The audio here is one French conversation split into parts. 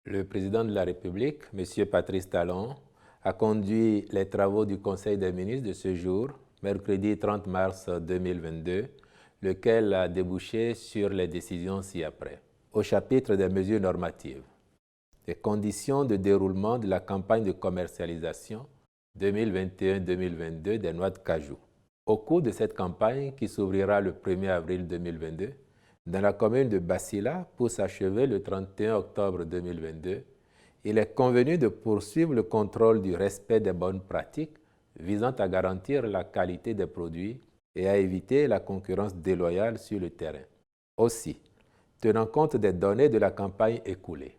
Le président de la République, M. Patrice Talon, a conduit les travaux du Conseil des ministres de ce jour, mercredi 30 mars 2022, lequel a débouché sur les décisions ci-après. Au chapitre des mesures normatives, les conditions de déroulement de la campagne de commercialisation 2021-2022 des noix de cajou. Au cours de cette campagne, qui s'ouvrira le 1er avril 2022, dans la commune de Bassila, pour s'achever le 31 octobre 2022, il est convenu de poursuivre le contrôle du respect des bonnes pratiques visant à garantir la qualité des produits et à éviter la concurrence déloyale sur le terrain. Aussi, tenant compte des données de la campagne écoulée,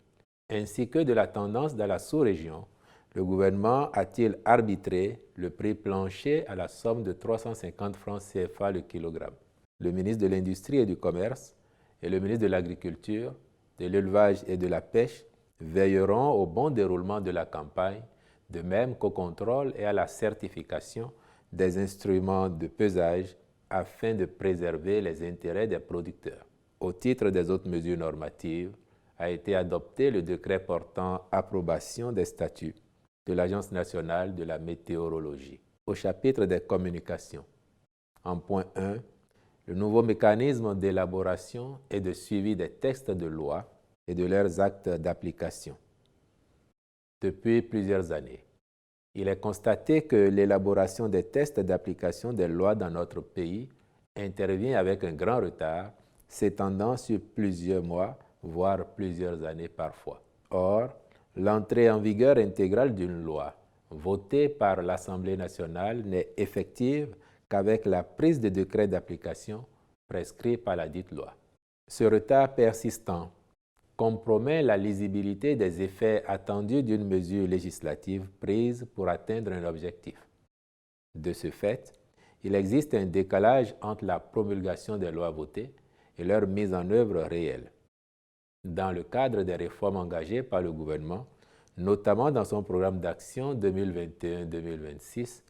ainsi que de la tendance dans la sous-région, le gouvernement a-t-il arbitré le prix plancher à la somme de 350 francs CFA le kilogramme. Le ministre de l'Industrie et du Commerce et le ministre de l'Agriculture, de l'Élevage et de la Pêche veilleront au bon déroulement de la campagne, de même qu'au contrôle et à la certification des instruments de pesage afin de préserver les intérêts des producteurs. Au titre des autres mesures normatives, a été adopté le décret portant approbation des statuts de l'Agence nationale de la météorologie. Au chapitre des communications, en point 1, le nouveau mécanisme d'élaboration et de suivi des textes de loi et de leurs actes d'application. Depuis plusieurs années, il est constaté que l'élaboration des textes d'application des lois dans notre pays intervient avec un grand retard, s'étendant sur plusieurs mois, voire plusieurs années parfois. Or, l'entrée en vigueur intégrale d'une loi votée par l'Assemblée nationale n'est effective qu'avec la prise de décret d'application prescrit par la dite loi. Ce retard persistant compromet la lisibilité des effets attendus d'une mesure législative prise pour atteindre un objectif. De ce fait, il existe un décalage entre la promulgation des lois votées et leur mise en œuvre réelle. Dans le cadre des réformes engagées par le gouvernement, notamment dans son programme d'action 2021-2026,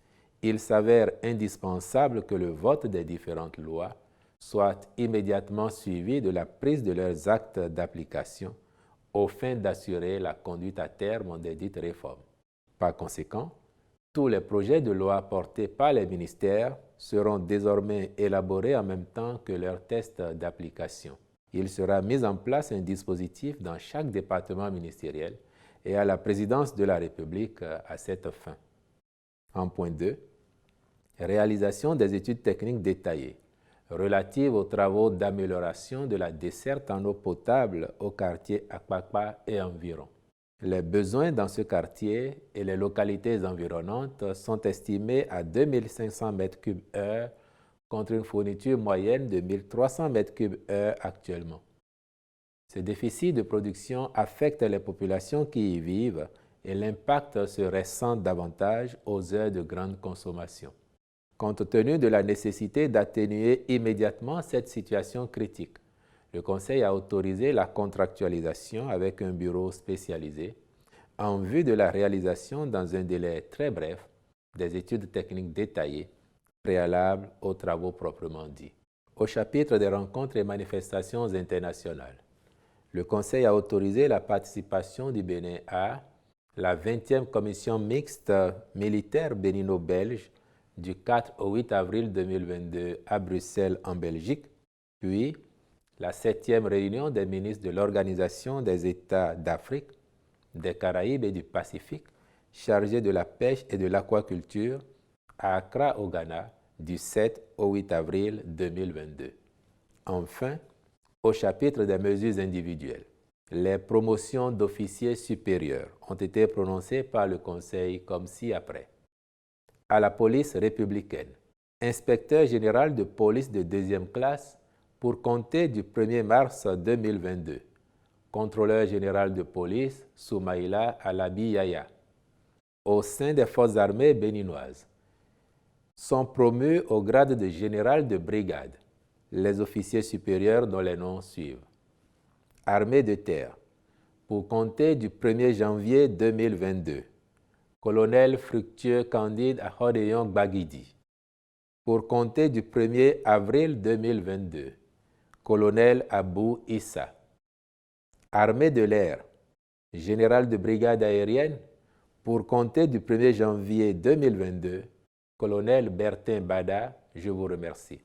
il s'avère indispensable que le vote des différentes lois soit immédiatement suivi de la prise de leurs actes d'application aux fins d'assurer la conduite à terme des dites réformes. Par conséquent, tous les projets de loi portés par les ministères seront désormais élaborés en même temps que leurs tests d'application. Il sera mis en place un dispositif dans chaque département ministériel et à la présidence de la République à cette fin. En point 2, réalisation des études techniques détaillées relatives aux travaux d'amélioration de la desserte en eau potable au quartier Akpakpa et environ. Les besoins dans ce quartier et les localités environnantes sont estimés à 2500 m3/h contre une fourniture moyenne de 1300 m3/h actuellement. Ce déficit de production affecte les populations qui y vivent et l'impact se ressent davantage aux heures de grande consommation. Compte tenu de la nécessité d'atténuer immédiatement cette situation critique, le Conseil a autorisé la contractualisation avec un bureau spécialisé en vue de la réalisation dans un délai très bref des études techniques détaillées préalables aux travaux proprement dits. Au chapitre des rencontres et manifestations internationales, le Conseil a autorisé la participation du Bénin à la 20e commission mixte militaire bénino-belge du 4 au 8 avril 2022 à Bruxelles en Belgique, puis la 7e réunion des ministres de l'Organisation des États d'Afrique, des Caraïbes et du Pacifique, chargés de la pêche et de l'aquaculture à Accra au Ghana du 7 au 8 avril 2022. Enfin, au chapitre des mesures individuelles, les promotions d'officiers supérieurs ont été prononcées par le Conseil comme ci-après. À la police républicaine, inspecteur général de police de 2e classe pour compter du 1er mars 2022. Contrôleur général de police Soumaïla Alabi Yaya. Au sein des forces armées béninoises, sont promus au grade de général de brigade les officiers supérieurs dont les noms suivent. Armée de terre, pour compter du 1er janvier 2022. Colonel Fructueux Candide Ahodeyon Gbagidi. Pour compter du 1er avril 2022. Colonel Abou Issa. Armée de l'air, général de brigade aérienne, pour compter du 1er janvier 2022, colonel Bertin Bada, je vous remercie.